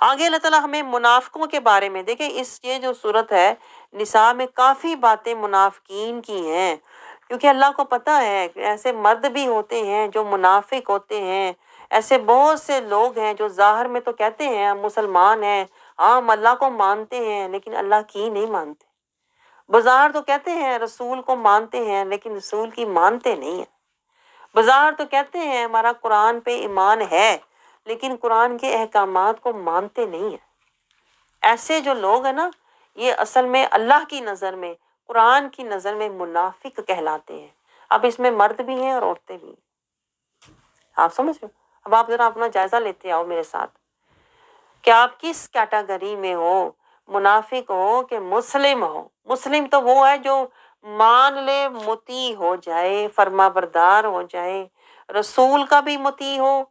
آگے اللہ تعالیٰ ہمیں منافقوں کے بارے میں دیکھیں، یہ جو صورت ہے نساء میں کافی باتیں منافقین کی ہیں، کیونکہ اللہ کو پتہ ہے کہ ایسے مرد بھی ہوتے ہیں جو منافق ہوتے ہیں، ایسے بہت سے لوگ ہیں جو ظاہر میں تو کہتے ہیں ہم مسلمان ہیں، ہم اللہ کو مانتے ہیں، لیکن اللہ کی نہیں مانتے۔ بظاہر تو کہتے ہیں رسول کو مانتے ہیں، لیکن رسول کی مانتے نہیں ہیں۔ بظاہر تو کہتے ہیں ہمارا قرآن پہ ایمان ہے، لیکن قرآن کے احکامات کو مانتے نہیں ہیں۔ ایسے جو لوگ ہیں نا، یہ اصل میں اللہ کی نظر میں، قرآن کی نظر میں منافق کہلاتے ہیں۔ اب اس میں مرد بھی ہیں اور عورتیں بھی ہیں، آپ سمجھ رہے ہو؟ اب آپ ذرا اپنا جائزہ لیتے آؤ میرے ساتھ کہ آپ کس کیٹیگری میں ہو، منافق ہو کہ مسلم ہو۔ مسلم تو وہ ہے جو مان لے، مطیع ہو جائے، فرما بردار ہو جائے، رسول کا بھی مطیع ہو،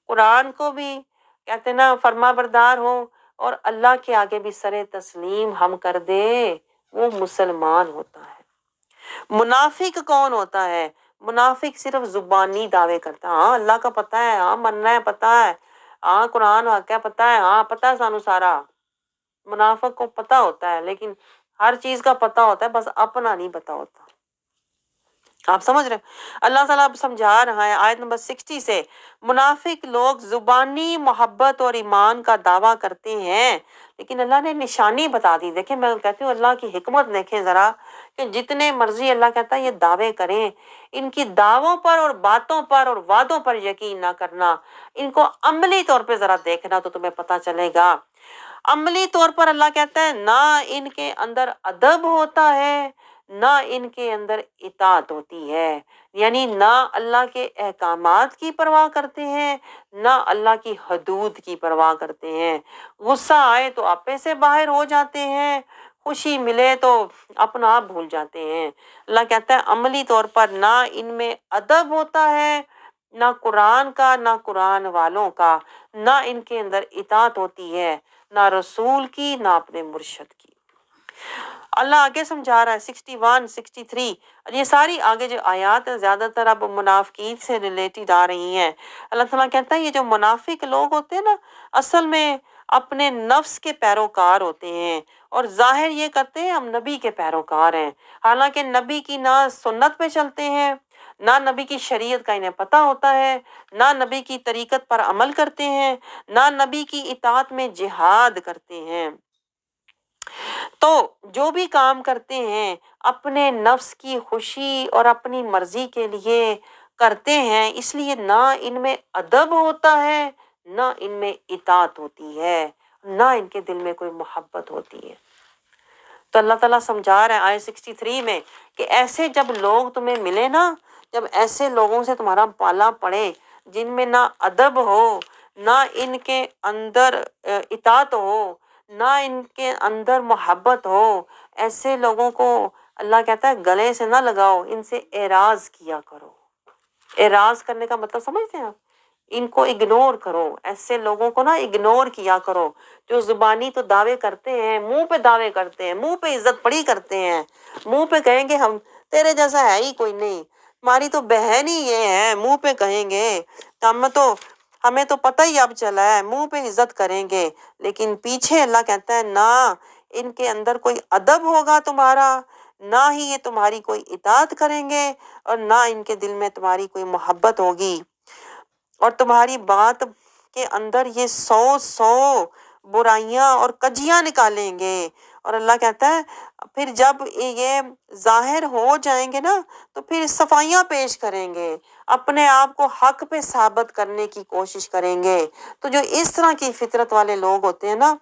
قرآن کو بھی کہتے نا فرما بردار ہو، اور اللہ کے آگے بھی سر تسلیم ہم کر دے، وہ مسلمان ہوتا ہے۔ منافق کون ہوتا ہے؟ منافق صرف زبانی دعوے کرتا ہے، ہاں اللہ کا پتہ ہے، ہاں مننا ہے پتہ ہے، ہاں قرآن حق ہے پتہ ہے، ہاں پتہ ہے سانو سارا۔ منافق کو پتہ ہوتا ہے، لیکن ہر چیز کا پتہ ہوتا ہے، بس اپنا نہیں پتہ ہوتا۔ آپ سمجھ رہے ہیں؟ اللہ تعالیٰ اب سمجھا رہا ہے آیت نمبر 60 سے، منافق لوگ زبانی محبت اور ایمان کا دعویٰ کرتے ہیں، لیکن اللہ نے نشانی بتا دی۔ دیکھیں میں کہتی ہوں اللہ کی حکمت دیکھیں ذرا، کہ جتنے مرضی اللہ کہتا ہے یہ دعوے کریں، ان کی دعووں پر اور باتوں پر اور وعدوں پر یقین نہ کرنا، ان کو عملی طور پہ ذرا دیکھنا تو تمہیں پتہ چلے گا۔ عملی طور پر اللہ کہتا ہے نہ ان کے اندر ادب ہوتا ہے، نہ ان کے اندر اطاعت ہوتی ہے، یعنی نہ اللہ کے احکامات کی پرواہ کرتے ہیں، نہ اللہ کی حدود کی پرواہ کرتے ہیں۔ غصہ آئے تو آپے سے باہر ہو جاتے ہیں، خوشی ملے تو اپنا آپ بھول جاتے ہیں۔ اللہ کہتا ہے عملی طور پر نہ ان میں ادب ہوتا ہے، نہ قرآن کا، نہ قرآن والوں کا، نہ ان کے اندر اطاعت ہوتی ہے، نہ رسول کی، نہ اپنے مرشد کی۔ اللہ آگے سمجھا رہا ہے 61 63، یہ ساری آگے جو آیات ہیں زیادہ تر اب منافقین سے ریلیٹڈ آ رہی ہیں۔ اللہ تعالیٰ کہتا ہے یہ جو منافق لوگ ہوتے ہیں نا، اصل میں اپنے نفس کے پیروکار ہوتے ہیں، اور ظاہر یہ کرتے ہیں ہم نبی کے پیروکار ہیں، حالانکہ نبی کی نہ سنت پہ چلتے ہیں، نہ نبی کی شریعت کا انہیں پتہ ہوتا ہے، نہ نبی کی طریقت پر عمل کرتے ہیں، نہ نبی کی اطاعت میں جہاد کرتے ہیں۔ تو جو بھی کام کرتے ہیں اپنے نفس کی خوشی اور اپنی مرضی کے لیے کرتے ہیں، اس لیے نہ ان میں ادب ہوتا ہے، نہ ان میں اطاعت ہوتی ہے، نہ ان کے دل میں کوئی محبت ہوتی ہے۔ تو اللہ تعالیٰ سمجھا رہے ہیں آیت 63 میں کہ ایسے جب لوگ تمہیں ملے نا، جب ایسے لوگوں سے تمہارا پالا پڑے جن میں نہ ادب ہو، نہ ان کے اندر اطاعت ہو، نہ ان کے اندر محبت ہو، ایسے لوگوں کو اللہ کہتا ہے گلے سے نہ لگاؤ، ان سے اعراض کیا کرو۔ اعراض کرنے کا مطلب سمجھتے ہیں آپ؟ ان کو اگنور کرو، ایسے لوگوں کو نا اگنور کیا کرو، جو زبانی تو دعوے کرتے ہیں، منہ پہ دعوے کرتے ہیں، منہ پہ عزت پڑی کرتے ہیں، منہ پہ کہیں گے ہم تیرے جیسا ہے ہی کوئی نہیں، ہماری تو بہن ہی یہ ہے، منہ پہ کہیں گے، ہمیں تو پتہ ہی اب چلا ہے، منہ پہ عزت کریں گے، لیکن پیچھے اللہ کہتا ہے نہ ان کے اندر کوئی ادب ہوگا تمہارا، نہ ہی یہ تمہاری کوئی اطاعت کریں گے، اور نہ ان کے دل میں تمہاری کوئی محبت ہوگی، اور تمہاری بات کے اندر یہ 100 برائیاں اور کجیاں نکالیں گے۔ اور اللہ کہتا ہے پھر جب یہ ظاہر ہو جائیں گے نا تو پھر صفائیاں پیش کریں گے، اپنے آپ کو حق پہ ثابت کرنے کی کوشش کریں گے۔ تو جو اس طرح کی فطرت والے لوگ ہوتے ہیں نا،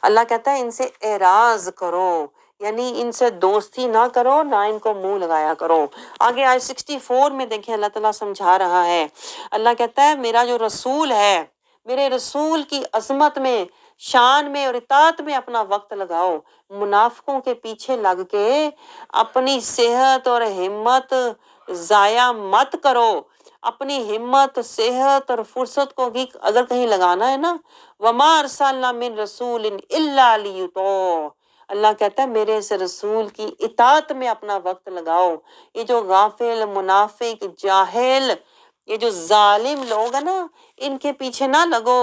اللہ کہتا ہے ان سے اعراض کرو، یعنی ان سے دوستی نہ کرو، نہ ان کو منہ لگایا کرو۔ آگے آیت 64 میں دیکھیں اللہ تعالیٰ سمجھا رہا ہے، اللہ کہتا ہے میرا جو رسول ہے، میرے رسول کی عظمت میں، شان میں اور اطاعت میں اپنا وقت لگاؤ، منافقوں کے پیچھے لگ کے اپنی صحت اور ہمت ضائع مت کرو۔ اپنی ہمت، صحت اور فرصت کو بھی اگر کہیں لگانا ہے نا، وَمَا أَرْسَلْنَا مِن رَسُولٍ إِلَّا لِيُطَاعَ، اللہ کہتا ہے میرے اس رسول کی اطاعت میں اپنا وقت لگاؤ۔ یہ جو غافل، منافق، جاہل، یہ جو ظالم لوگ ہیں نا، ان کے پیچھے نہ لگو،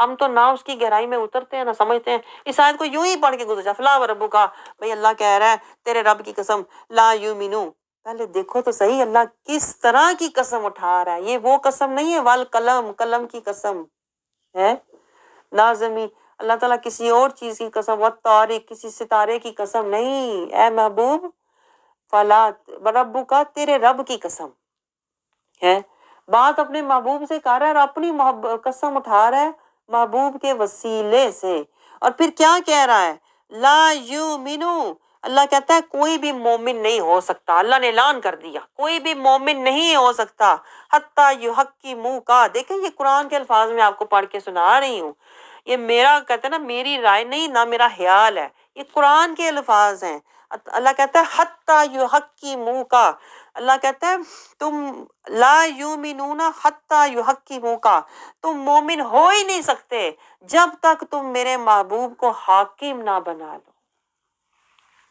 ہم تو نہ اس کی گہرائی میں اترتے ہیں نہ سمجھتے ہیں. اس آیت کو یوں ہی پڑھ کے گزرا فلا و ربو کا. بھائی اللہ کہہ رہا ہے تیرے رب کی قسم لا یومنو. پہلے دیکھو تو صحیح اللہ کس طرح کی قسم اٹھا رہا ہے. یہ وہ قسم نہیں ہے والقلم، قلم کی قسم ہے لازمی. اللہ تعالیٰ کسی اور چیز کی قسم، والطارق کسی ستارے کی قسم نہیں. اے محبوب فلا ربو کا، تیرے رب کی قسم ہے. بات اپنے محبوب سے کر رہا ہے اور اپنی قسم اٹھا رہا ہے محبوب کے وسیلے سے. اور پھر کیا کہہ رہا ہے؟ لا یومنو. اللہ کہتا ہے کوئی بھی مومن نہیں ہو سکتا. اللہ نے اعلان کر دیا کوئی بھی مومن نہیں ہو سکتا حتیٰ یحکموا کا. دیکھیں یہ قرآن کے الفاظ میں آپ کو پڑھ کے سنا رہی ہوں. یہ میرا کہتے ہیں نا میری رائے نہیں نہ میرا خیال ہے، یہ قرآن کے الفاظ ہیں. اللہ کہتا ہے حتیٰ یحکموا کا. اللہ کہتا ہے تم لا یومنون حتیٰ یحکموا کا، تم مومن ہو ہی نہیں سکتے جب تک تم میرے محبوب کو حاکم نہ بنا لو.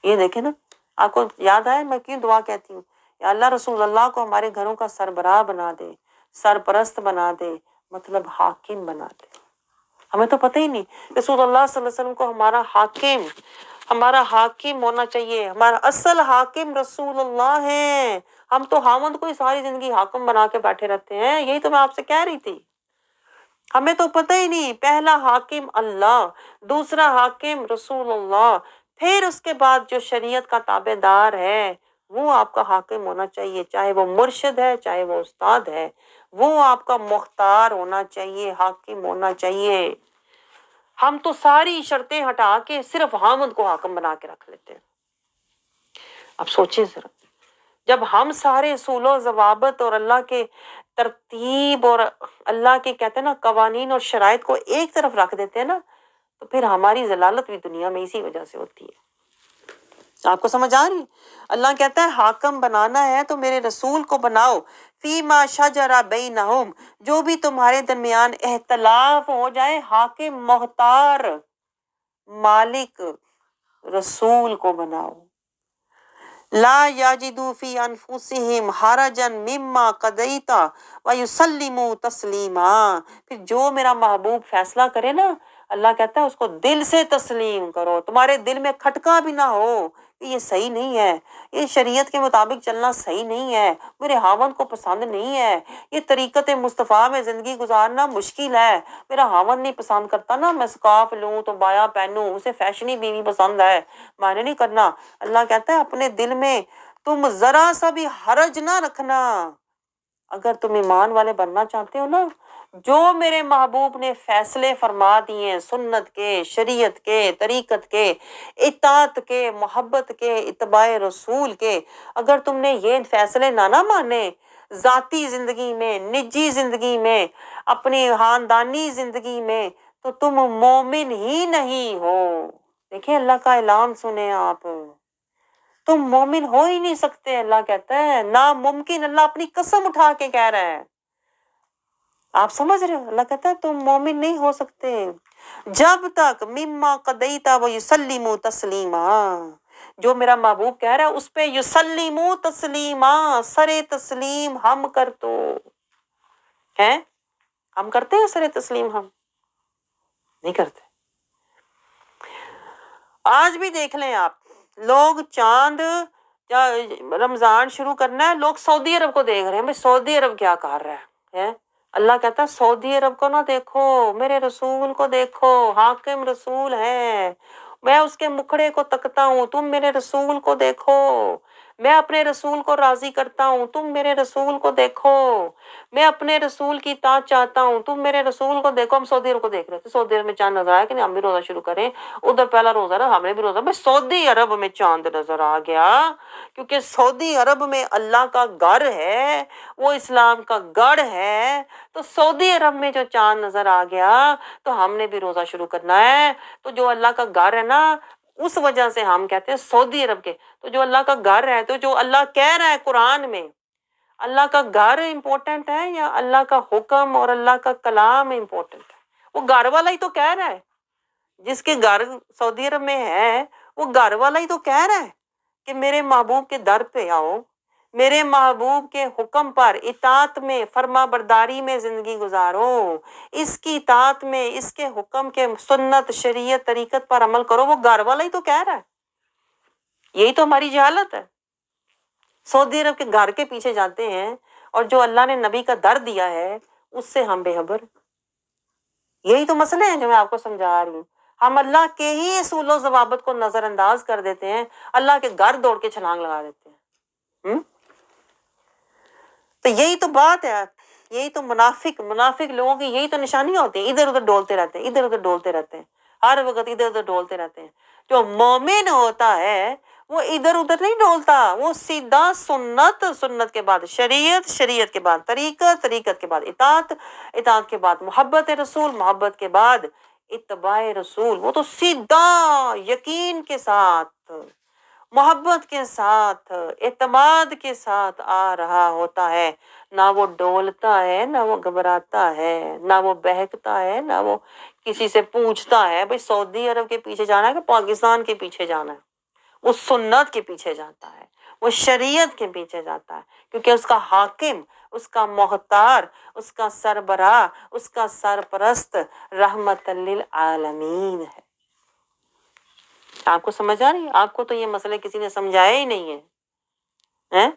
یہ دیکھیں نا، آپ کو یاد آئے میں کیوں دعا کہتی ہوں؟ یا اللہ رسول اللہ کو ہمارے گھروں کا سربراہ بنا دے، سرپرست بنا دے، مطلب حاکم بنا دے. ہمیں تو پتہ ہی نہیں رسول اللہ صلی اللہ علیہ وسلم کو ہمارا حاکم ہونا چاہیے. ہمارا اصل حاکم رسول اللہ ہیں. ہم تو خامند کو ہی ساری زندگی حاکم بنا کے بیٹھے رہتے ہیں. یہی تو میں آپ سے کہہ رہی تھی. ہمیں تو پتہ ہی نہیں پہلا حاکم اللہ، دوسرا حاکم رسول اللہ، پھر اس کے بعد جو شریعت کا تابع دار ہے وہ آپ کا حاکم ہونا چاہیے. چاہے وہ مرشد ہے چاہے وہ استاد ہے، وہ آپ کا مختار ہونا چاہیے، حاکم ہونا چاہیے. ہم تو ساری شرطیں ہٹا کے صرف حامد کو حاکم بنا کے رکھ لیتے ہیں. اب سوچیں ذرا، جب ہم سارے اصول و ضوابط اور اللہ کے ترتیب اور اللہ کے کہتے ہیں نا قوانین اور شرائط کو ایک طرف رکھ دیتے ہیں نا، تو پھر ہماری ضلالت بھی دنیا میں اسی وجہ سے ہوتی ہے. آپ کو سمجھ آ رہی؟ اللہ کہتا ہے حاکم بنانا ہے تو میرے رسول کو بناؤ فیما شجر بینہم، جو بھی تمہارے درمیان اختلاف ہو جائے. حاکم مختار مالک رسول کو بناؤ. لا یجدوا فی انفسہم حرجا مما قضیت ویسلموا تسلیما. پھر جو میرا محبوب فیصلہ کرے نا، اللہ کہتا ہے اس کو دل سے تسلیم کرو. تمہارے دل میں کھٹکا بھی نہ ہو کہ یہ صحیح نہیں ہے، یہ شریعت کے مطابق چلنا صحیح نہیں ہے، میرے خاوند کو پسند نہیں ہے، یہ طریقت مصطفیٰ میں زندگی گزارنا مشکل ہے، میرا خاوند نہیں پسند کرتا نا میں سکارف لوں تو بایا پہنوں، اسے فیشنی بیوی پسند ہے، میں نے نہیں کرنا. اللہ کہتا ہے اپنے دل میں تم ذرا سا بھی حرج نہ رکھنا. اگر تم ایمان والے بننا چاہتے ہو نا، جو میرے محبوب نے فیصلے فرما دیے ہیں سنت کے، شریعت کے، طریقت کے، اطاعت کے، محبت کے، اتباع رسول کے، اگر تم نے یہ فیصلے نہ مانے ذاتی زندگی میں، نجی زندگی میں، اپنی خاندانی زندگی میں، تو تم مومن ہی نہیں ہو. دیکھیں اللہ کا اعلان سنیں آپ، تم مومن ہو ہی نہیں سکتے. اللہ کہتا ہے ناممکن. اللہ اپنی قسم اٹھا کے کہہ رہا ہے. آپ سمجھ رہے ہو؟ اللہ کہتا ہے تم مومن نہیں ہو سکتے جب تک مما قضیت ویسلموا تسلیما، جو میرا محبوب کہہ رہا ہے اس پہ یسلموا تسلیما، سر تسلیم ہم کر تو ہیں. ہم کرتے ہیں سر تسلیم؟ ہم نہیں کرتے. آج بھی دیکھ لیں آپ، لوگ چاند رمضان شروع کرنا ہے، لوگ سعودی عرب کو دیکھ رہے ہیں. بھائی سعودی عرب کیا کر رہا ہے؟ اللہ کہتا ہے سعودی عرب کو نہ دیکھو، میرے رسول کو دیکھو. حاکم رسول ہے، میں اس کے مکھڑے کو تکتا ہوں، تم میرے رسول کو دیکھو. میں اپنے رسول کو راضی کرتا ہوں، تم میرے رسول کو دیکھو. میں اپنے رسول کی اطاعت چاہتا ہوں، تم میرے رسول کو دیکھو. ہم سعودی عرب کو دیکھ رہے تھے، سعودی عرب میں چاند نظر آیا کہ نہیں، ہم بھی روزہ شروع کریں. ادھر پہلا روزہ رہا، ہم نے بھی روزہ. بھائی سعودی عرب میں چاند نظر آ گیا کیونکہ سعودی عرب میں اللہ کا گھر ہے، وہ اسلام کا گڑھ ہے. تو سعودی عرب میں جو چاند نظر آ گیا تو ہم نے بھی روزہ شروع کرنا ہے. تو جو اللہ کا گھر ہے نا، اس وجہ سے ہم کہتے ہیں سعودی عرب کے. تو جو اللہ کا گھر ہے، تو جو اللہ کہہ رہا ہے قرآن میں، اللہ کا گھر امپورٹنٹ ہے یا اللہ کا حکم اور اللہ کا کلام امپورٹنٹ ہے؟ وہ گھر والا ہی تو کہہ رہا ہے. جس کے گھر سعودی عرب میں ہے وہ گھر والا ہی تو کہہ رہا ہے کہ میرے محبوب کے در پہ آؤ، میرے محبوب کے حکم پر اطاعت میں فرما برداری میں زندگی گزارو، اس کی اطاعت میں، اس کے حکم کے سنت شریعت طریقت پر عمل کرو۔ وہ گھر والا ہی تو کہہ رہا ہے، یہی تو ہماری جہالت ہے۔ سعودی عرب کے گھر کے پیچھے جاتے ہیں اور جو اللہ نے نبی کا در دیا ہے اس سے ہم بے خبر۔ یہی تو مسئلے ہیں جو میں آپ کو سمجھا رہی ہوں۔ ہم اللہ کے ہی اصول و ضوابط کو نظر انداز کر دیتے ہیں، اللہ کے گھر دوڑ کے چھلانگ لگا دیتے ہیں۔ تو یہی تو بات ہے، یہی تو منافق لوگوں کی یہی تو نشانیاں ہوتی ہیں، ادھر ادھر ڈولتے رہتے ہیں، ادھر ادھر ڈولتے رہتے ہیں، ہر وقت ادھر ادھر ڈولتے رہتے ہیں۔ جو مومن ہوتا ہے وہ ادھر ادھر نہیں ڈولتا، وہ سیدھا سنت، سنت کے بعد شریعت، شریعت کے بعد طریقت، طریقت کے بعد اطاعت، اطاعت کے بعد محبت رسول، محبت کے بعد اتباع رسول۔ وہ تو سیدھا یقین کے ساتھ، محبت کے ساتھ، اعتماد کے ساتھ آ رہا ہوتا ہے، نہ وہ ڈولتا ہے، نہ وہ گھبراتا ہے، نہ وہ بہکتا ہے، نہ وہ کسی سے پوچھتا ہے بھئی سعودی عرب کے پیچھے جانا ہے کہ پاکستان کے پیچھے جانا ہے۔ وہ سنت کے پیچھے جاتا ہے، وہ شریعت کے پیچھے جاتا ہے، کیونکہ اس کا حاکم، اس کا مختار، اس کا سربراہ، اس کا سرپرست رحمت للعالمین ہے۔ آپ کو سمجھ آ رہی ہے؟ آپ کو تو یہ مسئلے کسی نے سمجھایا ہی نہیں ہے،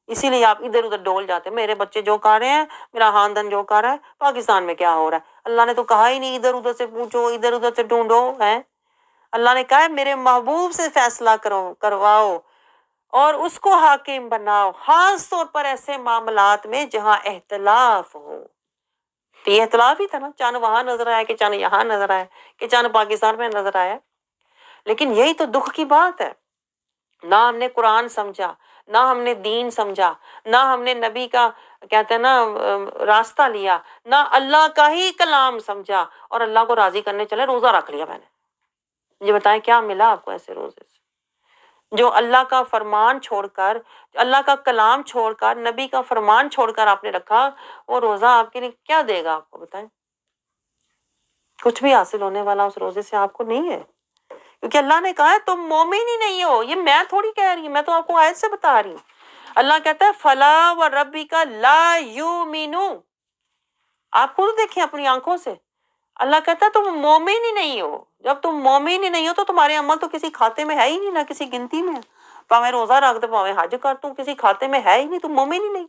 اسی لیے آپ ادھر ادھر ڈول جاتے ہیں۔ میرے بچے جو کر رہے ہیں، میرا خاندان جو کر رہا ہے، پاکستان میں کیا ہو رہا ہے؟ اللہ نے تو کہا ہی نہیں ادھر ادھر سے پوچھو، ادھر ادھر سے ڈھونڈو ہے۔ اللہ نے کہا ہے میرے محبوب سے فیصلہ کرواؤ اور اس کو حاکم بناؤ، خاص طور پر ایسے معاملات میں جہاں اختلاف ہو۔ تو یہ اختلاف ہی تھا نا، چاند وہاں نظر آیا کہ چاند یہاں نظر آیا کہ چاند پاکستان میں نظر آیا۔ لیکن یہی تو دکھ کی بات ہے، نہ ہم نے قرآن سمجھا، نہ ہم نے دین سمجھا، نہ ہم نے نبی کا کہتے ہیں نا راستہ لیا، نہ اللہ کا ہی کلام سمجھا، اور اللہ کو راضی کرنے چلے روزہ رکھ لیا میں نے۔ یہ بتائیں کیا ملا آپ کو ایسے روزے سے؟ جو اللہ کا فرمان چھوڑ کر، اللہ کا کلام چھوڑ کر، نبی کا فرمان چھوڑ کر آپ نے رکھا، وہ روزہ آپ کے لیے کیا دے گا؟ آپ کو بتائیں، کچھ بھی حاصل ہونے والا اس روزے سے آپ کو نہیں ہے، کیونکہ اللہ نے کہا ہے تم مومن ہی نہیں ہو۔ یہ میں تھوڑی کہہ رہی ہوں، میں تو آپ کو آیت سے بتا رہی ہوں۔ اللہ کہتا ہے فلا وربک لا یؤمنون۔ آپ خود دیکھیں اپنی آنکھوں سے، اللہ کہتا ہے تم مومن ہی نہیں ہو۔ جب تم مومن ہی نہیں ہو تو تمہارے عمل تو کسی کھاتے میں ہے ہی نہیں، نہ کسی گنتی میں۔ پاویں روزہ رکھ دے، پاویں حج کر، تم کسی کھاتے میں ہے ہی نہیں، تم مومن ہی نہیں۔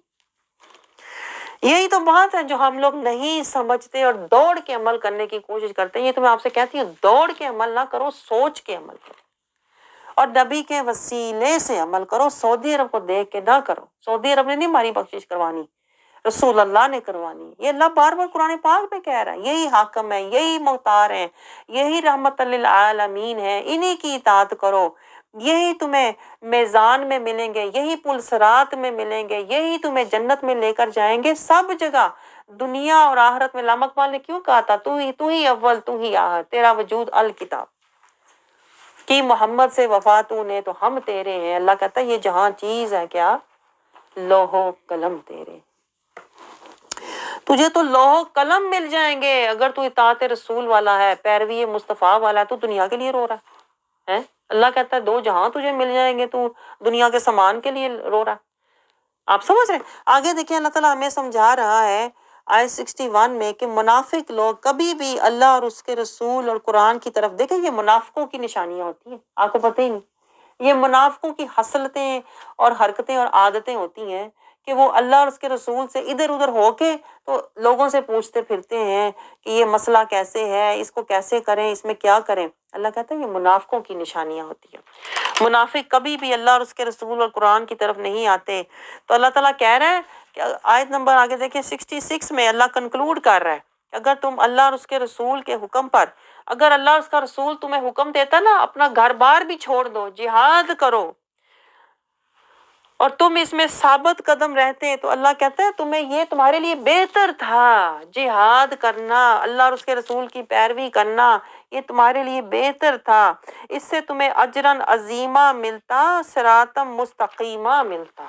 یہی تو بات ہے جو ہم لوگ نہیں سمجھتے اور دوڑ کے عمل کرنے کی کوشش کرتے ہیں۔ یہ تو میں آپ سے کہتی ہوں، دوڑ کے عمل نہ کرو، سوچ کے عمل کرو، اور نبی کے وسیلے سے عمل کرو۔ سعودی عرب کو دیکھ کے نہ کرو۔ سعودی عرب نے نہیں ہماری بخشش کروانی، رسول اللہ نے کروانی۔ یہ اللہ بار بار قرآن پاک میں کہہ رہا ہے، یہی حاکم ہے، یہی مختار ہے، یہی رحمت للعالمین ہے، انہی کی اطاعت کرو۔ یہی تمہیں میزان میں ملیں گے، یہی پل صراط میں ملیں گے، یہی تمہیں جنت میں لے کر جائیں گے سب جگہ، دنیا اور آخرت میں۔ علامہ اقبال نے کیوں کہا تھا تو ہی اول، تو ہی آخر، تیرا وجود الکتاب کی محمد سے وفا تو نے تو ہم تیرے ہیں۔ اللہ کہتا ہے یہ جہاں چیز ہے کیا؟ لوح و قلم تیرے، تجھے تو لوح و قلم مل جائیں گے اگر تو اطاعت رسول والا ہے، پیروی مصطفیٰ والا ہے۔ تو دنیا کے لیے رو رہا ہے؟ اللہ کہتا ہے دو جہاں تجھے مل جائیں گے، تو دنیا کے سامان کے لیے رو رہا ہے۔ آپ سمجھ رہے ہیں؟ آگے دیکھیں اللہ تعالیٰ ہمیں سمجھا رہا ہے آیت 61 میں کہ منافق لوگ کبھی بھی اللہ اور اس کے رسول اور قرآن کی طرف، دیکھیں یہ منافقوں کی نشانیاں ہوتی ہیں، آپ کو پتہ ہی نہیں، یہ منافقوں کی حسلتیں اور حرکتیں اور عادتیں ہوتی ہیں کہ وہ اللہ اور اس کے رسول سے ادھر ادھر ہو کے تو لوگوں سے پوچھتے پھرتے ہیں کہ یہ مسئلہ کیسے ہے، اس کو کیسے کریں، اس میں کیا کریں۔ اللہ کہتا ہے یہ منافقوں کی نشانیاں ہوتی ہیں۔ منافق کبھی بھی اللہ اور اس کے رسول اور قرآن کی طرف نہیں آتے۔ تو اللہ تعالیٰ کہہ رہا ہے کہ آیت نمبر آگے دیکھیں 66 میں اللہ کنکلوڈ کر رہا ہے، اگر تم اللہ اور اس کے رسول کے حکم پر، اگر اللہ اور اس کا رسول تمہیں حکم دیتا نا اپنا گھر بار بھی چھوڑ دو، جہاد کرو، اور تم اس میں ثابت قدم رہتے، تو اللہ کہتا ہے تمہیں یہ تمہارے لیے بہتر تھا، جہاد کرنا، اللہ اور اس کے رسول کی پیروی کرنا، یہ تمہارے لیے بہتر تھا، اس سے تمہیں اجراً عظیمہ ملتا، صراطم مستقیمہ ملتا۔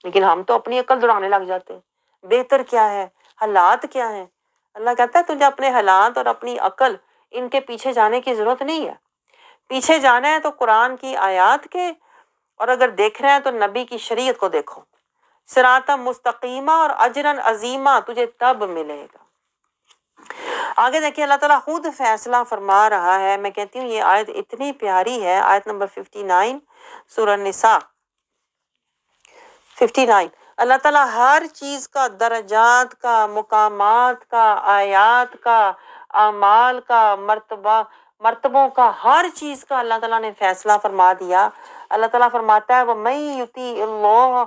لیکن ہم تو اپنی عقل دوڑانے لگ جاتے ہیں، بہتر کیا ہے، حالات کیا ہیں۔ اللہ کہتا ہے تجھے اپنے حالات اور اپنی عقل ان کے پیچھے جانے کی ضرورت نہیں ہے، پیچھے جانا ہے تو قرآن کی آیات کے اور اگر دیکھ رہے ہیں تو نبی کی شریعت کو دیکھو، صراط مستقیمہ اور اجرن عظیمہ تجھے تب ملے گا۔ آگے دیکھیں اللہ تعالیٰ خود فیصلہ فرما رہا ہے۔ میں کہتی ہوں یہ آیت اتنی پیاری ہے، آیت نمبر 59 سورہ نساء 59۔ اللہ تعالیٰ ہر چیز کا، درجات کا، مقامات کا، آیات کا، اعمال کا، مرتبوں کا، ہر چیز کا اللہ تعالیٰ نے فیصلہ فرما دیا۔ اللہ تعالیٰ فرماتا ہے وَمَن يُطِعِ اللَّهَ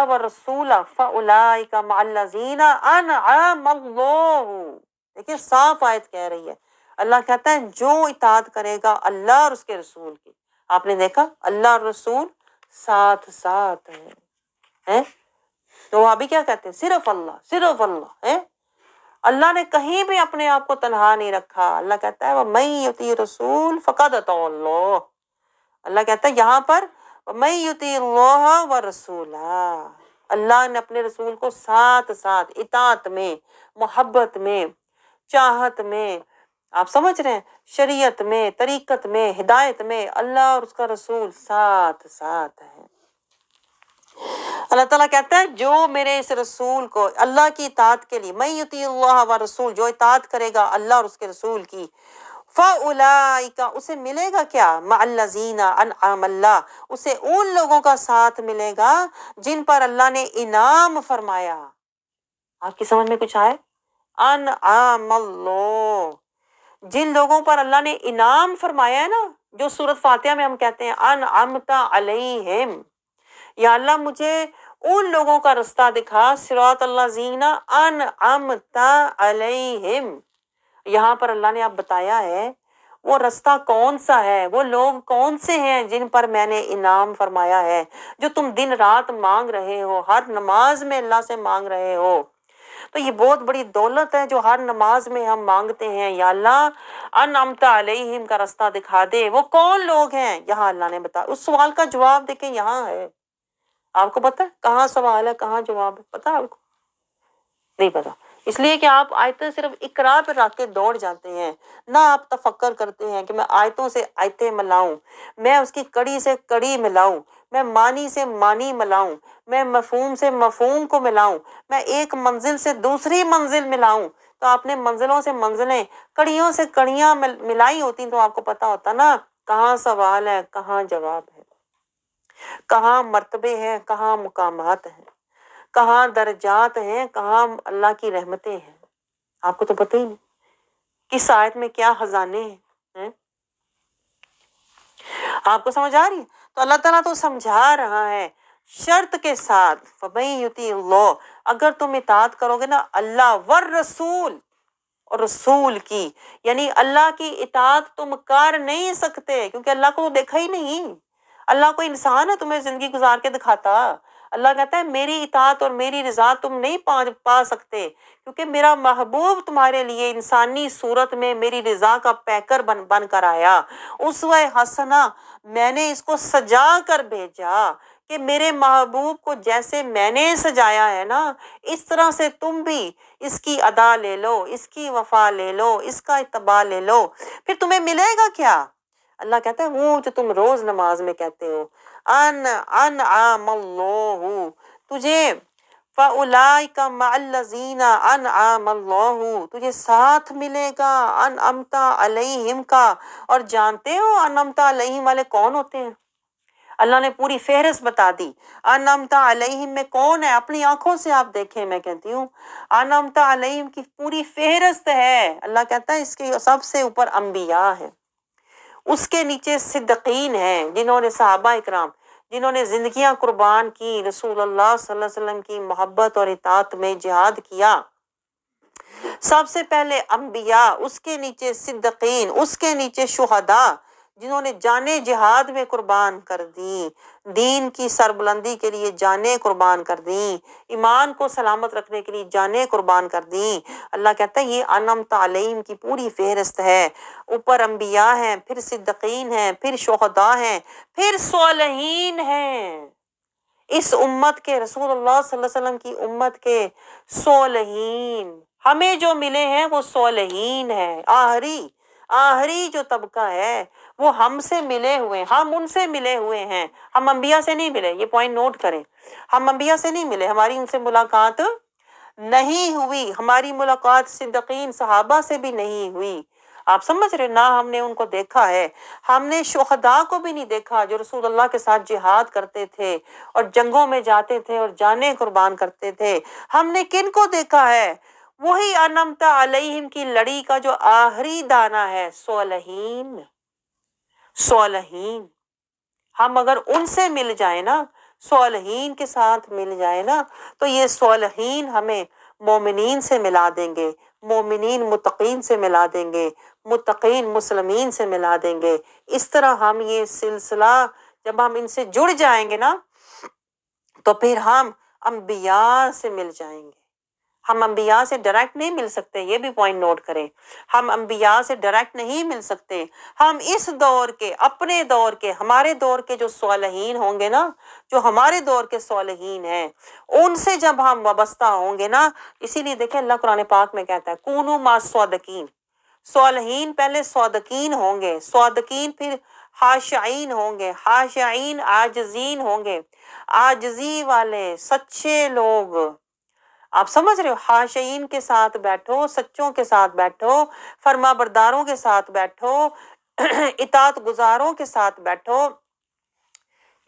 وَالرَّسُولَ فَأُولَٰئِکَ مَعَ الَّذِینَ أَنْعَمَ اللَّهُ۔ دیکھیں صاف آیت کہہ رہی ہے، اللہ کہتا ہے جو اطاعت کرے گا اللہ اور اس کے رسول کی۔ آپ نے دیکھا اللہ اور رسول ساتھ ساتھ ہیں۔ تو وہ ابھی کیا کہتے ہیں؟ صرف اللہ، صرف اللہ ہے۔ اللہ نے کہیں بھی اپنے آپ کو تنہا نہیں رکھا۔ اللہ کہتا ہے وَمَن يُطِعِ الرَّسُولَ فَقَدْ أَطَاعَ اللَّهَ۔ اللہ کہتا ہے یہاں پر وَمَن يُطِعِ اللَّهَ وَرَسُولَهُ، اللہ نے اپنے رسول کو ساتھ ساتھ اطاعت میں، محبت میں، چاہت میں، آپ سمجھ رہے ہیں، شریعت میں، طریقت میں، ہدایت میں اللہ اور اس کا رسول ساتھ ساتھ ہیں۔ اللہ تعالیٰ کہتا ہے جو میرے اس رسول کو اللہ کی اطاعت کے لیے، من یطیع اللہ ورسول، جو اطاعت کرے گا اللہ اور اس کے رسول کی، فَأُولَٰئِکَ، اسے ملے گا کیا؟ مَعَ الَّذِینَ أَنْعَمَ اللَّهُ، اسے ان لوگوں کا ساتھ ملے گا جن پر اللہ نے انعام فرمایا۔ آپ کی سمجھ میں کچھ آئے؟ انعام اللہ، جن لوگوں پر اللہ نے انعام فرمایا ہے نا، جو سورۃ فاتحہ میں ہم کہتے ہیں انعمت علیہم، یا اللہ مجھے ان لوگوں کا رستہ دکھا، صراط الذین انعمت علیہم۔ یہاں پر اللہ نے اب بتایا ہے وہ رستہ کون سا ہے، وہ لوگ کون سے ہیں جن پر میں نے انعام فرمایا ہے، جو تم دن رات مانگ رہے ہو، ہر نماز میں اللہ سے مانگ رہے ہو۔ تو یہ بہت بڑی دولت ہے جو ہر نماز میں ہم مانگتے ہیں، یا اللہ انعمت علیہم کا رستہ دکھا دے، وہ کون لوگ ہیں؟ یہاں اللہ نے بتایا۔ اس سوال کا جواب دیکھیں یہاں ہے۔ آپ کو پتہ ہے کہاں سوال ہے کہاں جواب ہے؟ پتہ ہے آپ کو؟ نہیں پتا، اس لیے کہ آپ آیتیں صرف اقرا پہ رکھ کے دوڑ جاتے ہیں، نہ آپ تفکر کرتے ہیں کہ میں آیتوں سے آیتیں ملاؤں، میں اس کی کڑی سے کڑی ملاؤں، میں معنی سے معنی ملاؤں، میں مفہوم سے مفہوم کو ملاؤں، میں ایک منزل سے دوسری منزل ملاؤں۔ تو آپ نے منزلوں سے منزلیں، کڑیوں سے کڑیاں ملائی ہوتی تو آپ کو پتا ہوتا نا کہاں سوال ہے کہاں جواب ہے، کہاں مرتبے ہیں کہاں مقامات ہیں، کہاں درجات ہیں کہاں اللہ کی رحمتیں ہیں۔ آپ کو تو پتہ ہی نہیں کس آیت میں کیا خزانے ہیں۔ آپ کو سمجھ آ رہی ہے؟ تو اللہ تعالیٰ تو سمجھا رہا ہے شرط کے ساتھ، فَمَن یُطِیعِ اللَّهَ، اگر تم اطاعت کرو گے نا اللہ والرسول، اور رسول کی، یعنی اللہ کی اطاعت تم کر نہیں سکتے کیونکہ اللہ کو دیکھا ہی نہیں۔ اللہ کوئی انسان ہے تمہیں زندگی گزار کے دکھاتا؟ اللہ کہتا ہے میری اطاعت اور میری رضا تم نہیں پا سکتے کیونکہ میرا محبوب تمہارے لیے انسانی صورت میں میری رضا کا پیکر بن کر آیا، اسوہ حسنہ، میں نے اس کو سجا کر بھیجا کہ میرے محبوب کو جیسے میں نے سجایا ہے نا، اس طرح سے تم بھی اس کی ادا لے لو، اس کی وفا لے لو، اس کا اتباع لے لو، پھر تمہیں ملے گا کیا؟ اللہ کہتا ہے وہ جو تم روز نماز میں کہتے ہو انعام اللہ، تجھے فَأُولَٰئِکَ مَعَ الَّذِینَ أَنْعَمَ اللَّهُ، تجھے ساتھ ملے گا انعمت علیہم کا۔ اور جانتے ہو انعمت علیہم والے کون ہوتے ہیں؟ اللہ نے پوری فہرست بتا دی انعمت علیہم میں کون ہے، اپنی آنکھوں سے آپ دیکھیں، میں کہتی ہوں انعمت علیہم کی پوری فہرست ہے۔ اللہ کہتا ہے اس کے سب سے اوپر انبیاء ہیں، اس کے نیچے صدیقین ہیں جنہوں نے صحابہ اکرام جنہوں نے زندگیاں قربان کی، رسول اللہ صلی اللہ علیہ وسلم کی محبت اور اطاعت میں جہاد کیا۔ سب سے پہلے انبیاء، اس کے نیچے صدیقین، اس کے نیچے شہداء جنہوں نے جانیں جہاد میں قربان کر دی، دین کی سربلندی کے لیے جانیں قربان کر دیں، ایمان کو سلامت رکھنے کے لیے جانیں قربان کر دیں۔ اللہ کہتا ہے یہ انعمت علیہم کی پوری فہرست ہے، اوپر انبیاء ہیں، پھر صدیقین ہیں، پھر شہداء ہیں، پھر صالحین ہیں۔ اس امت کے، رسول اللہ صلی اللہ علیہ وسلم کی امت کے صالحین، ہمیں جو ملے ہیں وہ صالحین ہیں، آخری آخری جو طبقہ ہے وہ ہم سے ملے ہوئے، ہم ان سے ملے ہوئے ہیں، ہم انبیاء سے نہیں ملے، یہ پوائنٹ نوٹ کریں، ہم انبیاء سے نہیں ملے، ہماری ان سے ملاقات نہیں ہوئی، ہماری ملاقات صدیقین صحابہ سے بھی نہیں ہوئی، آپ سمجھ رہے، نہ ہم نے ان کو دیکھا ہے، ہم نے شہداء کو بھی نہیں دیکھا جو رسول اللہ کے ساتھ جہاد کرتے تھے اور جنگوں میں جاتے تھے اور جانیں قربان کرتے تھے، ہم نے کن کو دیکھا ہے؟ وہی انمتا علیہم کی لڑی کا جو آخری دانہ ہے، صالحین، صالحین، ہم اگر ان سے مل جائیں نا، صالحین کے ساتھ مل جائیں نا، تو یہ صالحین ہمیں مومنین سے ملا دیں گے، مومنین متقین سے ملا دیں گے، متقین مسلمین سے ملا دیں گے۔ اس طرح ہم یہ سلسلہ جب ہم ان سے جڑ جائیں گے نا تو پھر ہم انبیاء سے مل جائیں گے۔ ہم انبیاء سے ڈائریکٹ نہیں مل سکتے، یہ بھی پوائنٹ نوٹ کریں، ہم انبیاء سے ڈائریکٹ نہیں مل سکتے، ہم اس دور کے، اپنے دور کے، ہمارے دور کے جو صالحین ہوں گے نا، جو ہمارے دور کے صالحین ہیں، ان سے جب ہم وابستہ ہوں گے نا، اسی لیے دیکھیں اللہ قرآن پاک میں کہتا ہے کونوا مع الصادقین، صالحین پہلے صادقین ہوں گے، صادقین پھر خاشعین ہوں گے، خاشعین عاجزین ہوں گے، عاجزی والے سچے لوگ، آپ سمجھ رہے ہو، خاشعین کے ساتھ بیٹھو، سچوں کے ساتھ بیٹھو، فرما برداروں کے ساتھ بیٹھو، اطاعت گزاروں کے ساتھ بیٹھو،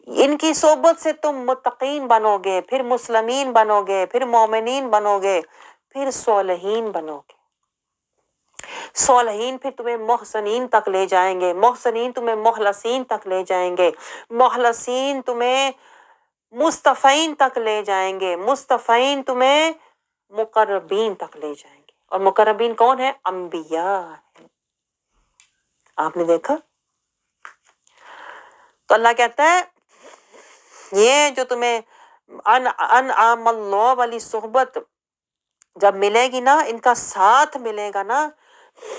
ان کی صحبت سے تم متقین بنو گے، پھر مسلمین بنو گے، پھر مومنین بنو گے، پھر صالحین بنو گے، صالحین پھر تمہیں محسنین تک لے جائیں گے، محسنین تمہیں مخلصین تک لے جائیں گے، مخلصین تمہیں مصطفین تک لے جائیں گے، مصطفین تمہیں مقربین تک لے جائیں گے، اور مقربین کون ہے؟ انبیاء ہے۔ آپ نے دیکھا، تو اللہ کہتا ہے یہ جو تمہیں انعام اللہ والی صحبت جب ملے گی نا، ان کا ساتھ ملے گا نا،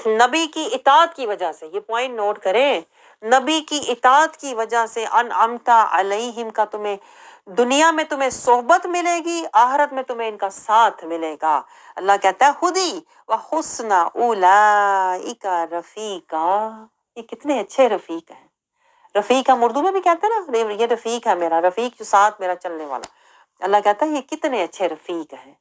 نبی کی اطاعت کی وجہ سے، یہ پوائنٹ نوٹ کریں، نبی کی اطاعت کی وجہ سے انعمتا علیہم کا تمہیں دنیا میں تمہیں صحبت ملے گی، آخرت میں تمہیں ان کا ساتھ ملے گا۔ اللہ کہتا ہے خودی وحسن اولئک رفیقا، یہ کتنے اچھے رفیق ہیں، رفیق ہم اردو میں بھی کہتے ہیں نا، یہ رفیق ہے میرا، رفیق جو ساتھ میرا چلنے والا، اللہ کہتا ہے یہ کتنے اچھے رفیق ہیں،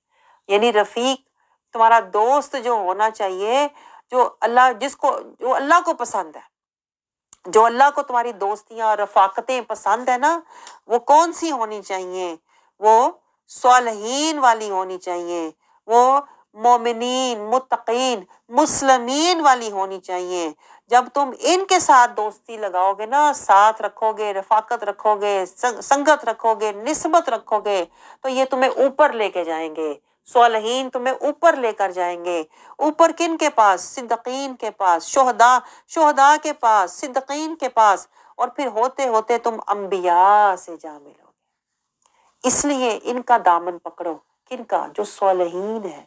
یعنی رفیق تمہارا دوست جو ہونا چاہیے، جو اللہ کو پسند ہے، جو اللہ کو تمہاری دوستیاں اور رفاقتیں پسند ہے نا، وہ کون سی ہونی چاہیے؟ وہ صالحین والی ہونی چاہیے، وہ مومنین متقین مسلمین والی ہونی چاہیے۔ جب تم ان کے ساتھ دوستی لگاؤ گے نا، ساتھ رکھو گے، رفاقت رکھو گے، سنگت رکھو گے، نسبت رکھو گے، تو یہ تمہیں اوپر لے کے جائیں گے، صالحین تمہیں اوپر لے کر جائیں گے۔ اوپر کن کے پاس؟ صدیقین کے پاس، شہداء کے پاس، صدیقین کے پاس، اور پھر ہوتے ہوتے تم انبیاء سے جا ملو گے۔ اس لیے ان کا دامن پکڑو، کن کا؟ جو صالحین ہے۔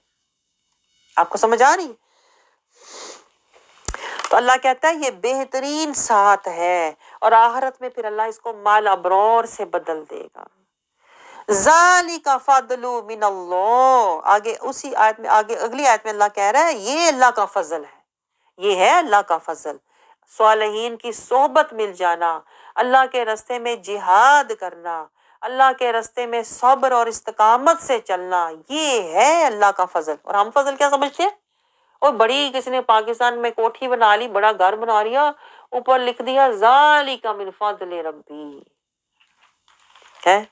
آپ کو سمجھ آ رہی؟ تو اللہ کہتا ہے یہ بہترین ساتھ ہے، اور آخرت میں پھر اللہ اس کو مال ابرور سے بدل دے گا۔ ذالک فضل من اللہ، آگے اسی آیت میں، آگے اگلی آیت میں اللہ کہہ رہا ہے یہ اللہ کا فضل ہے، یہ ہے اللہ کا فضل، صالحین کی صحبت مل جانا، اللہ کے راستے میں جہاد کرنا، اللہ کے راستے میں صبر اور استقامت سے چلنا، یہ ہے اللہ کا فضل۔ اور ہم فضل کیا سمجھتے ہیں؟ اور بڑی کسی نے پاکستان میں کوٹھی بنا لی، بڑا گھر بنا لیا، اوپر لکھ دیا ذالک من فضل ربی، ہے؟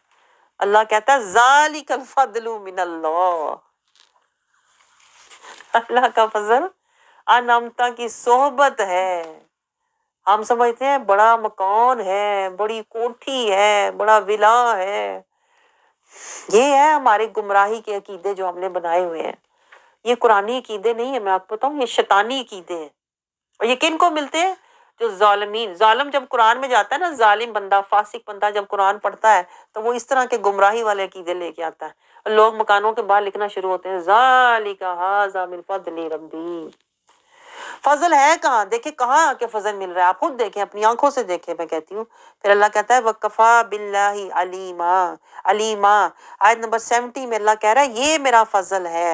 اللہ کہتا ہے ذالک الفضل من اللہ، اللہ کا فضل انعمتا کی صحبت ہے۔ ہم سمجھتے ہیں بڑا مکان ہے، بڑی کوٹھی ہے، بڑا ولا ہے، یہ ہے ہمارے گمراہی کے عقیدے جو ہم نے بنائے ہوئے ہیں، یہ قرآنی عقیدے نہیں ہے، میں آپ کو بتاؤں، یہ شیطانی عقیدے ہیں۔ اور یہ کن کو ملتے ہیں؟ جو ظالمین، ظالم جب قرآن میں جاتا ہے نا، ظالم بندہ، فاسق بندہ جب قرآن پڑھتا ہے تو وہ اس طرح کے گمراہی والے عقیدے لے کے آتا ہے، اور لوگ مکانوں کے باہر لکھنا شروع ہوتے ہیں ذالک ھذا من فضل ربی۔ فضل ہے کہاں؟ دیکھیں کہاں آ کے فضل مل رہا ہے، آپ خود دیکھیں، اپنی آنکھوں سے دیکھیں، میں کہتی ہوں۔ پھر اللہ کہتا ہے وَكَفَى بِاللَّهِ عَلِيمًا، علیما، آیت نمبر 70 میں اللہ کہہ رہا ہے یہ میرا فضل ہے،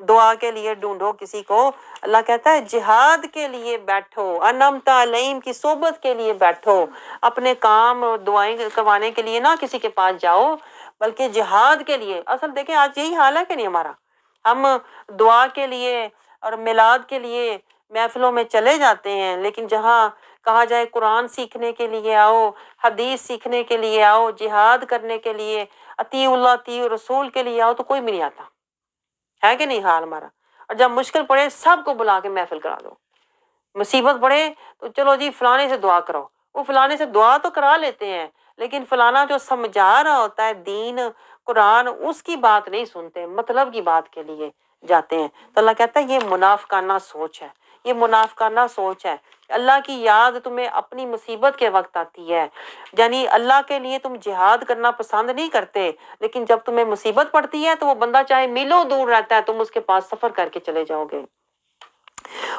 دعا کے لیے ڈھونڈو کسی کو. اللہ کہتا ہے جہاد کے لیے بیٹھو, انعمت علیہم کی صحبت کے لیے بیٹھو, اپنے کام دعائیں کروانے کے لیے نہ کسی کے پاس جاؤ بلکہ جہاد کے لیے. اصل دیکھیں آج یہی حال ہے کہ نہیں ہمارا, ہم دعا کے لیے اور میلاد کے لیے محفلوں میں چلے جاتے ہیں, لیکن جہاں کہا جائے قرآن سیکھنے کے لیے آؤ, حدیث سیکھنے کے لیے آؤ, جہاد کرنے کے لیے, اطیع اللہ اطیع رسول کے لیے آؤ, تو کوئی بھی نہیں آتا ہے کہ نہیں حال ہمارا. اور جب مشکل پڑے سب کو بلا کے محفل کرا دو, مصیبت پڑے تو چلو جی فلانے سے دعا کرو. وہ فلانے سے دعا تو کرا لیتے ہیں لیکن فلانا جو سمجھا رہا ہوتا ہے دین قرآن اس کی بات نہیں سنتے, مطلب کی بات کے لیے جاتے ہیں. تو اللہ کہتا ہے یہ منافقانہ سوچ ہے, یہ منافقانہ سوچ ہے. اللہ کی یاد تمہیں اپنی مصیبت کے وقت آتی ہے, یعنی اللہ کے لیے تم جہاد کرنا پسند نہیں کرتے, لیکن جب تمہیں مصیبت پڑتی ہے تو وہ بندہ چاہے میلوں دور رہتا ہے تم اس کے پاس سفر کر کے چلے جاؤ گے.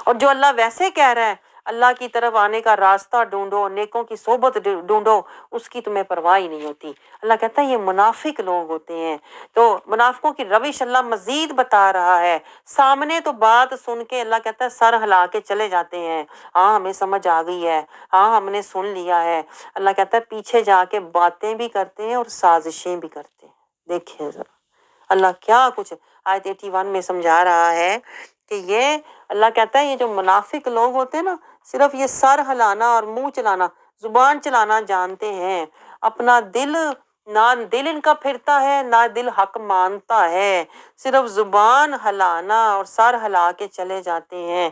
اور جو اللہ ویسے کہہ رہا ہے اللہ کی طرف آنے کا راستہ ڈھونڈو, نیکوں کی صحبت ڈھونڈو, اس کی تمہیں پرواہ ہی نہیں ہوتی. اللہ کہتا ہے یہ منافق لوگ ہوتے ہیں. تو منافقوں کی روش اللہ مزید بتا رہا ہے. سامنے تو بات سن کے اللہ کہتا ہے سر ہلا کے چلے جاتے ہیں, ہاں ہمیں سمجھ آ گئی ہے, ہاں ہم نے سن لیا ہے. اللہ کہتا ہے پیچھے جا کے باتیں بھی کرتے ہیں اور سازشیں بھی کرتے ہیں. دیکھیں ذرا اللہ کیا کچھ آیت 81 میں سمجھا رہا ہے کہ یہ اللہ کہتا ہے یہ جو منافق لوگ ہوتے ہیں نا, صرف یہ سر ہلانا اور منہ چلانا, زبان چلانا جانتے ہیں, اپنا دل نہ دل ان کا پھرتا ہے نہ دل حق مانتا ہے, صرف زبان ہلانا اور سر ہلا کے چلے جاتے ہیں.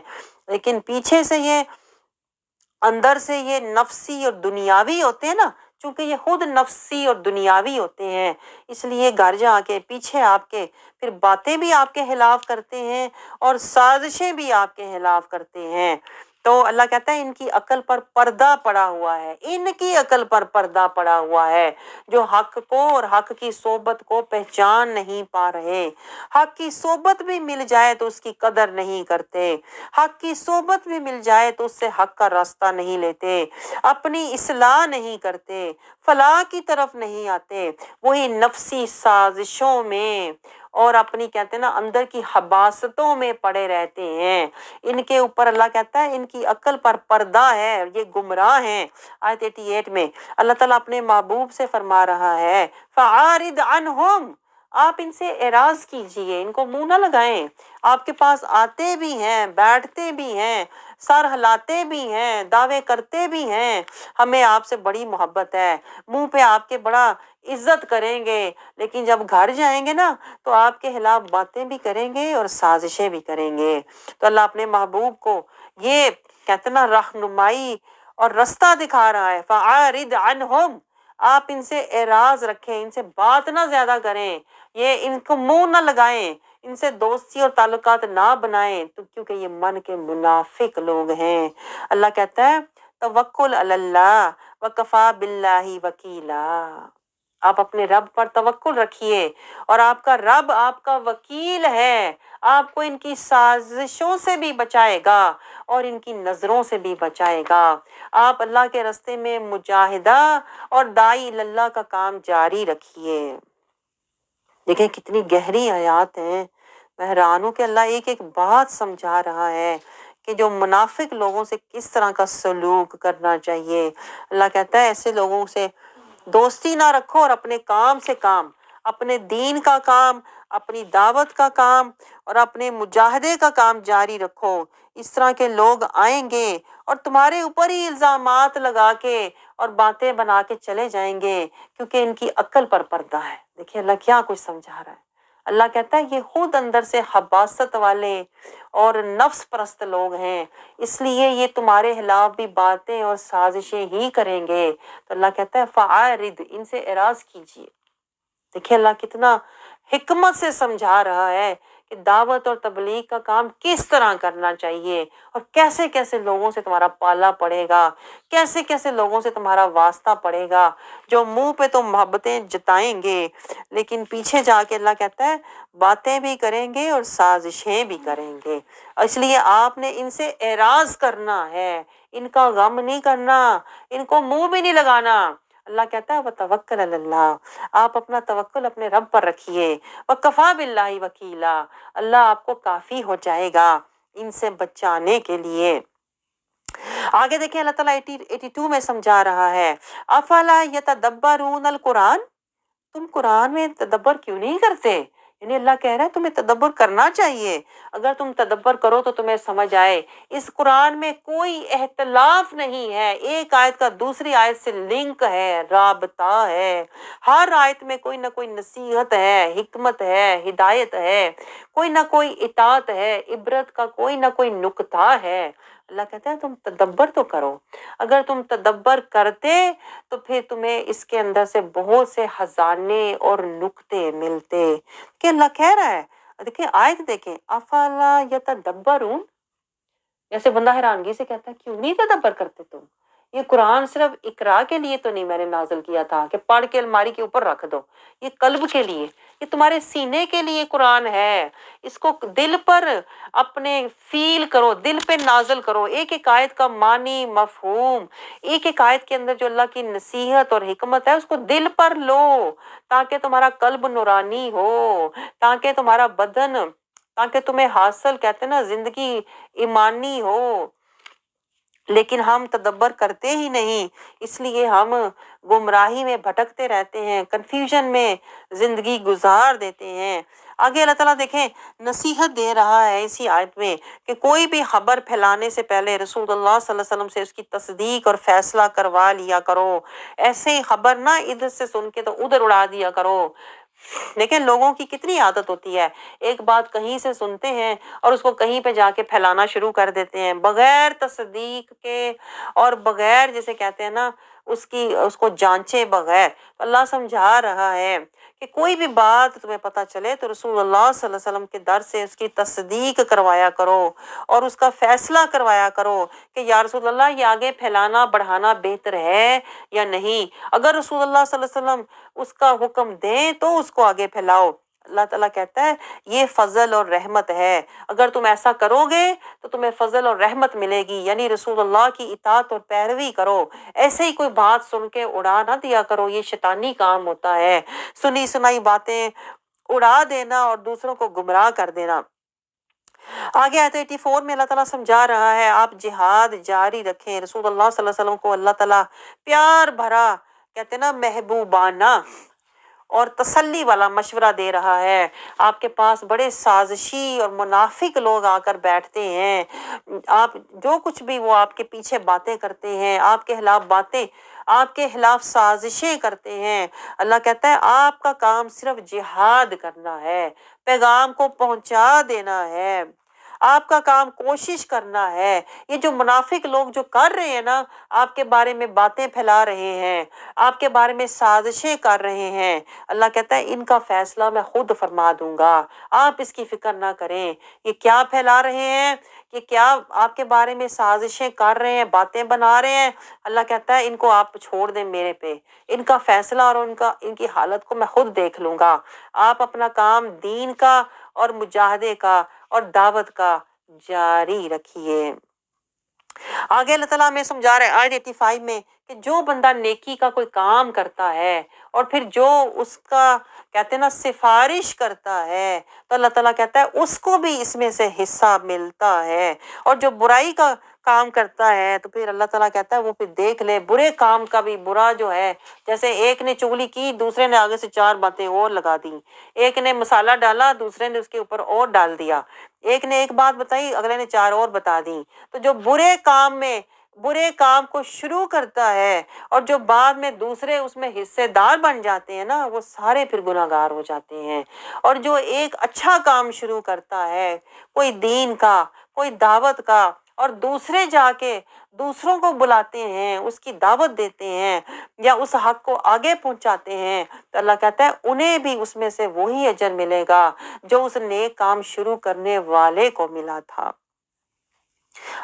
لیکن پیچھے سے یہ اندر سے یہ نفسی اور دنیاوی ہوتے ہیں نا, چونکہ یہ خود نفسی اور دنیاوی ہوتے ہیں اس لیے گھر جا کے پیچھے آپ کے پھر باتیں بھی آپ کے خلاف کرتے ہیں اور سازشیں بھی آپ کے خلاف کرتے ہیں. تو اللہ کہتا ہے ان کی عقل پر پردہ پڑا ہوا ہے, ان کی عقل پر پردہ پڑا ہوا ہے جو حق کو اور حق کی صحبت کو پہچان نہیں پا رہے. حق کی صحبت بھی مل جائے تو اس کی قدر نہیں کرتے, حق کی صحبت بھی مل جائے تو اس سے حق کا راستہ نہیں لیتے, اپنی اصلاح نہیں کرتے, فلاح کی طرف نہیں آتے, وہی نفسی سازشوں میں اور اپنی کہتے ہیں نا اندر کی حباستوں میں پڑے رہتے ہیں. ان کے اوپر اللہ کہتا ہے ان کی عقل پر پردہ ہے, یہ گمراہ ہیں. آیت 88 میں اللہ تعالیٰ اپنے محبوب سے فرما رہا ہے فَعَارِضْ عَنْهُمْ, آپ ان سے اعراض کیجئے, ان کو منہ نہ لگائیں. آپ کے پاس آتے بھی ہیں, بیٹھتے بھی ہیں, سر ہلاتے بھی ہیں, دعوے کرتے بھی ہیں, ہمیں آپ سے بڑی محبت ہے, منہ پہ آپ کے بڑا عزت کریں گے, لیکن جب گھر جائیں گے نا تو آپ کے خلاف باتیں بھی کریں گے اور سازشیں بھی کریں گے. تو اللہ اپنے محبوب کو یہ کہتے نا رہنمائی اور رستہ دکھا رہا ہے فَعَارِضْ عَنْهُمْ, آپ ان سے اعراض رکھیں, ان سے بات نہ زیادہ کریں, یہ ان کو منہ نہ لگائیں, ان سے دوستی اور تعلقات نہ بنائیں, تو کیونکہ یہ من کے منافق لوگ ہیں. اللہ کہتا ہے توکل علی اللہ وکفیٰ باللہ وکیلا, آپ اپنے رب پر توکل رکھیے اور آپ کا رب آپ کا وکیل ہے, آپ کو ان کی سازشوں سے بھی بچائے گا اور ان کی نظروں سے بھی بچائے گا. آپ اللہ کے راستے میں مجاہدہ اور داعی اللہ کا کام جاری رکھیے. دیکھیں کتنی گہری آیات ہیں, میں حیران ہوں کہ اللہ ایک ایک بات سمجھا رہا ہے کہ جو منافق لوگوں سے کس طرح کا سلوک کرنا چاہیے. اللہ کہتا ہے ایسے لوگوں سے دوستی نہ رکھو اور اپنے کام سے کام, اپنے دین کا کام, اپنی دعوت کا کام اور اپنے مجاہدے کا کام جاری رکھو. اس طرح کے لوگ آئیں گے اور تمہارے اوپر ہی الزامات لگا کے اور باتیں بنا کے چلے جائیں گے کیونکہ ان کی عقل پر پردہ ہے. دیکھیں اللہ کیا کچھ سمجھا رہا ہے. اللہ کہتا ہے یہ خود اندر سے حباست والے اور نفس پرست لوگ ہیں, اس لیے یہ تمہارے خلاف بھی باتیں اور سازشیں ہی کریں گے. تو اللہ کہتا ہے فَعَارِضْ, ان سے اعراض کیجیے. دیکھیں اللہ کتنا حکمت سے سمجھا رہا ہے کہ دعوت اور تبلیغ کا کام کس طرح کرنا چاہیے اور کیسے کیسے لوگوں سے تمہارا پالا پڑے گا, کیسے کیسے لوگوں سے تمہارا واسطہ پڑے گا, جو منہ پہ تو محبتیں جتائیں گے لیکن پیچھے جا کے اللہ کہتا ہے باتیں بھی کریں گے اور سازشیں بھی کریں گے. اس لیے آپ نے ان سے اعراض کرنا ہے, ان کا غم نہیں کرنا, ان کو منہ بھی نہیں لگانا. اللہ کہتا ہے وتوکل علی اللہ، آپ اپنا توکل اپنے رب پر رکھیے، وکفا باللہ وکیلا، اللہ آپ کو کافی ہو جائے گا ان سے بچانے کے لیے۔ آگے دیکھیں اللہ تعالیٰ 82 میں سمجھا رہا ہے، افلا یتدبرون القرآن، تم قرآن میں تدبر کیوں نہیں کرتے؟ یعنی اللہ کہہ رہا ہے تمہیں تدبر کرنا چاہیے، اگر تم تدبر کرو تو تمہیں سمجھ آئے اس قرآن میں کوئی اختلاف نہیں ہے، ایک آیت کا دوسری آیت سے لنک ہے، رابطہ ہے، ہر آیت میں کوئی نہ کوئی نصیحت ہے، حکمت ہے، ہدایت ہے، کوئی نہ کوئی اطاعت ہے، عبرت کا کوئی نہ کوئی نقطہ ہے۔ اللہ کہتا ہے تم تدبر تو کرو، اگر تم تدبر کرتے تو پھر تمہیں اس کے اندر سے بہت سے خزانے اور نکتے ملتے کہ اللہ کہہ رہا ہے۔ دیکھیں آیت دیکھیں، افلا یتدبرون، جیسے بندہ حیرانگی سے کہتا ہے کیوں نہیں تدبر کرتے تم؟ یہ قرآن صرف اقرا کے لیے تو نہیں میں نے نازل کیا تھا کہ پڑھ کے الماری کے اوپر رکھ دو، یہ قلب کے لیے، یہ تمہارے سینے کے لیے قرآن ہے، اس کو دل پر اپنے فیل کرو، دل پہ نازل کرو، ایک ایک آیت کا معنی مفہوم، ایک ایک آیت کے اندر جو اللہ کی نصیحت اور حکمت ہے اس کو دل پر لو، تاکہ تمہارا قلب نورانی ہو، تاکہ تمہارا بدن، تاکہ تمہیں حاصل کہتے ہیں نا زندگی ایمانی ہو۔ لیکن ہم تدبر کرتے ہی نہیں، اس لیے ہم گمراہی میں بھٹکتے رہتے ہیں، کنفیوژن میں زندگی گزار دیتے ہیں۔ آگے اللہ تعالیٰ دیکھیں نصیحت دے رہا ہے اسی آیت میں کہ کوئی بھی خبر پھیلانے سے پہلے رسول اللہ صلی اللہ علیہ وسلم سے اس کی تصدیق اور فیصلہ کروا لیا کرو، ایسے ہی خبر نہ ادھر سے سن کے تو ادھر اڑا دیا کرو۔ لیکن لوگوں کی کتنی عادت ہوتی ہے، ایک بات کہیں سے سنتے ہیں اور اس کو کہیں پہ جا کے پھیلانا شروع کر دیتے ہیں بغیر تصدیق کے اور بغیر جسے کہتے ہیں نا اس کو جانچے بغیر۔ اللہ سمجھا رہا ہے کہ کوئی بھی بات تمہیں پتہ چلے تو رسول اللہ صلی اللہ علیہ وسلم کے در سے اس کی تصدیق کروایا کرو اور اس کا فیصلہ کروایا کرو کہ یا رسول اللہ یہ آگے پھیلانا بڑھانا بہتر ہے یا نہیں۔ اگر رسول اللہ صلی اللہ علیہ وسلم اس کا حکم دیں تو اس کو آگے پھیلاؤ۔ اللہ تعالیٰ کہتا ہے یہ فضل اور رحمت ہے، اگر تم ایسا کرو گے تو تمہیں فضل اور رحمت ملے گی، یعنی رسول اللہ کی اطاعت اور پیروی کرو، ایسے ہی کوئی بات سن کے اڑا نہ دیا کرو، یہ شیطانی کام ہوتا ہے، سنی سنائی باتیں اڑا دینا اور دوسروں کو گمراہ کر دینا۔ آگے آیت 84 میں اللہ تعالیٰ سمجھا رہا ہے آپ جہاد جاری رکھیں، رسول اللہ صلی اللہ علیہ وسلم کو اللہ تعالیٰ پیار بھرا کہتے ہیں نا محبوبانہ اور تسلی والا مشورہ دے رہا ہے۔ آپ کے پاس بڑے سازشی اور منافق لوگ آ کر بیٹھتے ہیں، آپ جو کچھ بھی وہ آپ کے پیچھے باتیں کرتے ہیں، آپ کے خلاف باتیں، آپ کے خلاف سازشیں کرتے ہیں۔ اللہ کہتا ہے آپ کا کام صرف جہاد کرنا ہے، پیغام کو پہنچا دینا ہے، آپ کا کام کوشش کرنا ہے۔ یہ جو منافق لوگ جو کر رہے ہیں نا، آپ کے بارے میں باتیں پھیلا رہے ہیں، آپ کے بارے میں سازشیں کر رہے ہیں، اللہ کہتا ہے ان کا فیصلہ میں خود فرما دوں گا، آپ اس کی فکر نہ کریں۔ یہ کیا پھیلا رہے ہیں، یہ کیا آپ کے بارے میں سازشیں کر رہے ہیں، باتیں بنا رہے ہیں، اللہ کہتا ہے ان کو آپ چھوڑ دیں میرے پہ، ان کا فیصلہ اور ان کی حالت کو میں خود دیکھ لوں گا۔ آپ اپنا کام دین کا اور مجاہدے کا اور دعوت کا جاری رکھیے۔ آگے اللہ تعالیٰ ہمیں سمجھا رہا ہے آیت 85 میں کہ جو بندہ نیکی کا کوئی کام کرتا ہے اور پھر جو اس کا کہتے ہیں نا سفارش کرتا ہے تو اللہ تعالیٰ کہتا ہے اس کو بھی اس میں سے حصہ ملتا ہے، اور جو برائی کا کام کرتا ہے تو پھر اللہ تعالیٰ کہتا ہے وہ پھر دیکھ لے برے کام کا بھی برا جو ہے، جیسے ایک نے چغلی کی دوسرے نے آگے سے چار باتیں اور لگا دی، ایک نے مسالہ ڈالا دوسرے نے اس کے اوپر اور ڈال دیا، ایک نے ایک بات بتائی اگلے نے چار اور بتا دی۔ تو جو برے کام کو شروع کرتا ہے اور جو بعد میں دوسرے اس میں حصے دار بن جاتے ہیں نا، وہ سارے پھر گناہ گار ہو جاتے ہیں۔ اور جو ایک اچھا کام شروع کرتا ہے، کوئی دین کا، کوئی دعوت کا، اور دوسرے جا کے دوسروں کو بلاتے ہیں، اس کی دعوت دیتے ہیں یا اس حق کو آگے پہنچاتے ہیں، تو اللہ کہتا ہے انہیں بھی اس میں سے وہی اجر ملے گا جو اس نیک کام شروع کرنے والے کو ملا تھا۔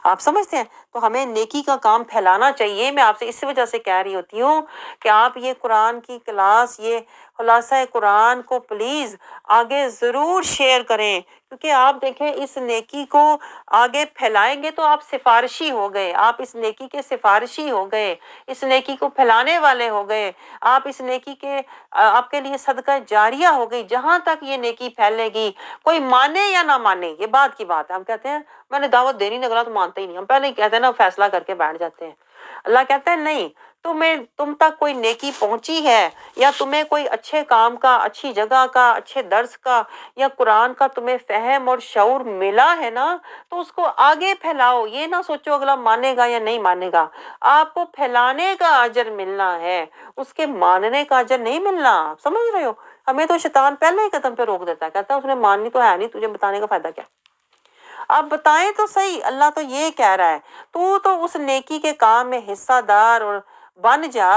آپ سمجھتے ہیں؟ تو ہمیں نیکی کا کام پھیلانا چاہیے۔ میں آپ سے اس وجہ سے کہہ رہی ہوتی ہوں کہ آپ یہ قرآن کی کلاس، یہ خلاصہ قرآن کو پلیز آگے ضرور شیئر کریں، کیونکہ آپ دیکھیں اس نیکی کو آگے پھیلائیں گے تو آپ سفارشی ہو گئے، آپ اس نیکی کے سفارشی ہو گئے، اس نیکی کو پھیلانے والے ہو گئے، آپ اس نیکی کے آپ کے لیے صدقہ جاریہ ہو گئی۔ جہاں تک یہ نیکی پھیلے گی، کوئی مانے یا نہ مانے، یہ بات کی بات ہے۔ ہم کہتے ہیں میں نے دعوت دینی نہیں، اگلا تو مانتے ہی نہیں، ہم پہلے ہی کہتے ہیں نا، فیصلہ کر کے بیٹھ جاتے ہیں۔ اللہ کہتا ہے نہیں، تم تک کوئی نیکی پہنچی ہے، یا تمہیں کوئی اچھے کام کا، اچھی جگہ کا، اچھے درس کا یا قرآن کا تمہیں فہم اور شعور ملا ہے نا، تو اس کو آگے پھیلاؤ۔ یہ نہ سوچو اگلا مانے گا یا نہیں مانے گا، آپ کو پھیلانے کا اجر ملنا ہے، اس کے ماننے کا اجر نہیں ملنا۔ آپ سمجھ رہے ہو؟ ہمیں تو شیطان پہلے ہی قدم پہ روک دیتا ہے، کہتا ہے اس نے ماننی تو ہے نہیں، تجھے بتانے کا فائدہ کیا؟ آپ بتائیں تو صحیح، اللہ تو یہ کہہ رہا ہے تو اس نیکی کے کام میں حصہ دار اور بن جا۔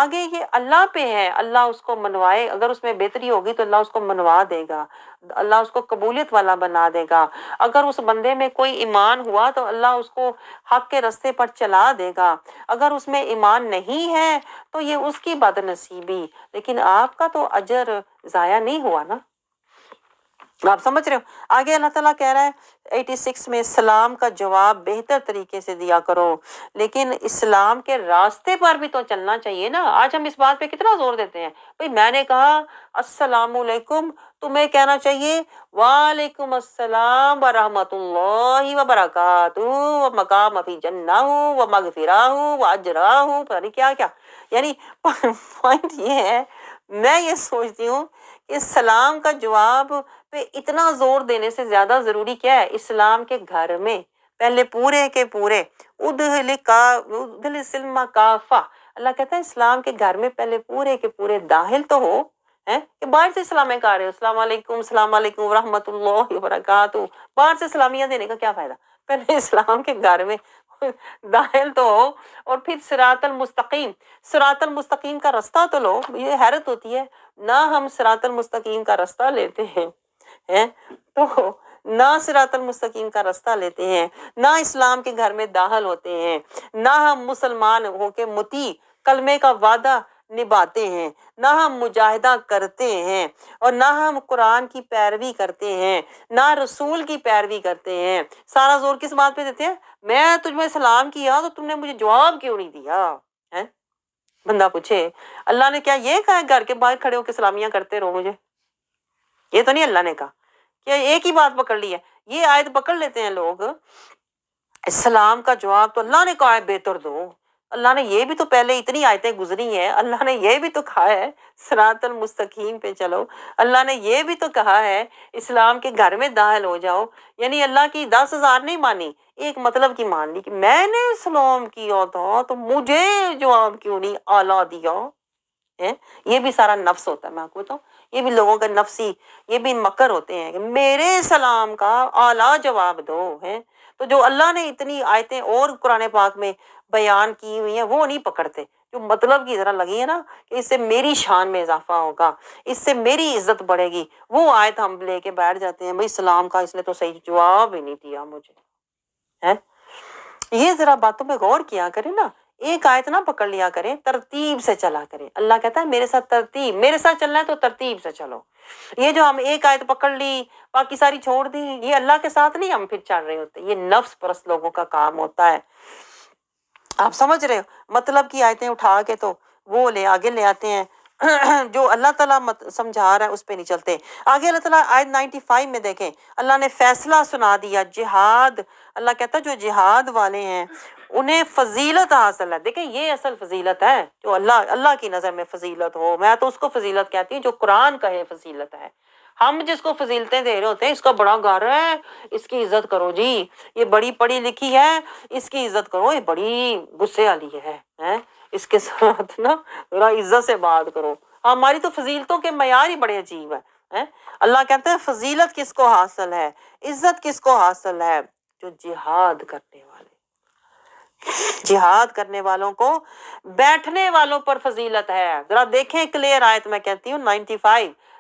آگے یہ اللہ پہ ہے، اللہ اس کو منوائے، اگر اس میں بہتری ہوگی تو اللہ اس کو منوا دے گا، اللہ اس کو قبولیت والا بنا دے گا۔ اگر اس بندے میں کوئی ایمان ہوا تو اللہ اس کو حق کے رستے پر چلا دے گا، اگر اس میں ایمان نہیں ہے تو یہ اس کی بد نصیبی، لیکن آپ کا تو اجر ضائع نہیں ہوا نا۔ آپ سمجھ رہے ہو؟ آگے اللہ تعالیٰ کہہ رہا ہے 86 میں، سلام کا جواب بہتر طریقے سے دیا کرو، لیکن اسلام کے راستے پر بھی تو چلنا چاہیے نا۔ آج ہم اس بات پہ کتنا زور دیتے ہیں، بھئی میں نے کہا السلام علیکم، تمہیں کہنا چاہیے وعلیکم السلام ورحمۃ اللہ وبرکاتہ ومقام فی جنہ ومغفرہ واجرہ، پتہ نہیں کیا کیا۔ یعنی پوائنٹ یہ ہے، میں یہ سوچتی ہوں کہ سلام کا جواب پہ اتنا زور دینے سے زیادہ ضروری کیا ہے؟ اسلام کے گھر میں پہلے پورے کے پورے ادخل السلم کافہ، اللہ کہتا ہے اسلام کے گھر میں پہلے پورے کے پورے داخل تو ہو، کہ باہر سے سلامیں کہہ رہے ہو، السلام علیکم ورحمۃ اللہ وبرکاتہ، باہر سے سلامیاں دینے کا کیا فائدہ؟ پہلے اسلام کے گھر میں داخل تو ہو، اور پھر صراط المستقیم کا رستہ تو لو۔ یہ حیرت ہوتی ہے، نہ ہم صراط المستقیم کا رستہ لیتے ہیں تو نہ صراط المستقیم کا رستہ لیتے ہیں، نہ اسلام کے گھر میں داخل ہوتے ہیں، نہ ہم مسلمان ہو کے مطیع کلمے کا وعدہ نبھاتے ہیں، نہ ہم مجاہدہ کرتے ہیں، اور نہ ہم قرآن کی پیروی کرتے ہیں، نہ رسول کی پیروی کرتے ہیں۔ سارا زور کس بات پہ دیتے ہیں؟ میں تجھ میں سلام کیا تو تم نے مجھے جواب کیوں نہیں دیا؟ بندہ پوچھے اللہ نے کیا یہ کہا ہے گھر کے باہر کھڑے ہو کے سلامیاں کرتے رہو مجھے؟ یہ تو نہیں اللہ نے کہا کہ ایک ہی بات پکڑ لی ہے۔ یہ آیت پکڑ لیتے ہیں لوگ، اسلام کا جواب تو اللہ نے کہا ہے بہتر دو، اللہ نے یہ بھی تو پہلے اتنی آیتیں گزری ہیں، اللہ نے یہ بھی تو کہا ہے صراط المستقیم پہ چلو، اللہ نے یہ بھی تو کہا ہے اسلام کے گھر میں داخل ہو جاؤ۔ یعنی اللہ کی 10,000 نہیں مانی، ایک مطلب کی مان لی کہ میں نے اسلام کیا تھا تو مجھے جواب کیوں نہیں اعلیٰ دیا؟ یہ بھی سارا نفس ہوتا ہے، میں آپ کو بتاؤں، یہ بھی لوگوں کا نفسی، یہ بھی مکر ہوتے ہیں کہ میرے سلام کا اعلیٰ جواب دو ہے۔ تو جو اللہ نے اتنی آیتیں اور قرآن پاک میں بیان کی ہوئی ہیں وہ نہیں پکڑتے، جو مطلب کی ذرا لگی ہے نا کہ اس سے میری شان میں اضافہ ہوگا، اس سے میری عزت بڑھے گی، وہ آیت ہم لے کے بیٹھ جاتے ہیں، بھائی سلام کا اس نے تو صحیح جواب ہی نہیں دیا مجھے۔ یہ ذرا باتوں پہ غور کیا کریں نا، ایک آیت نہ پکڑ لیا کریں، ترتیب سے چلا کریں۔ اللہ کہتا ہے میرے ساتھ میرے ساتھ چلنا ہے تو ترتیب سے چلو۔ یہ جو ہم ایک آیت پکڑ لی باقی ساری چھوڑ دی، یہ اللہ کے ساتھ نہیں ہم پھر چل رہے ہوتے، یہ نفس پرست لوگوں کا کام ہوتا ہے۔ آپ سمجھ رہے ہو؟ مطلب کی آیتیں اٹھا کے تو وہ آگے لے آتے ہیں، جو اللہ تعالیٰ سمجھا رہا ہے اس پہ نہیں چلتے۔ آگے اللہ تعالیٰ آیت 95 میں دیکھیں، اللہ نے فیصلہ سنا دیا جہاد، اللہ کہتا ہے جو جہاد والے ہیں انہیں فضیلت حاصل ہے۔ دیکھیں یہ اصل فضیلت ہے، جو اللہ کی نظر میں فضیلت ہو، میں تو اس کو فضیلت کہتی ہوں جو قرآن کہے فضیلت ہے۔ ہم جس کو فضیلتیں دے رہے ہوتے ہیں، اس کا بڑا گھر ہے، اس کی عزت کرو جی، یہ بڑی پڑھی لکھی ہے، اس کی عزت کرو، یہ بڑی غصے والی ہے، اس کے ساتھ نا ذرا عزت سے بات کرو۔ ہماری تو فضیلتوں کے معیار ہی بڑے عجیب ہیں۔ اللہ کہتے ہیں فضیلت کس کو حاصل ہے، عزت کس کو حاصل ہے؟ جو جہاد کرنے والے، جہاد کرنے والوں کو، بیٹھنے والوں پر فضیلت ہے۔ ذرا دیکھیں کلیئر آیت میں کہتی ہوں 95،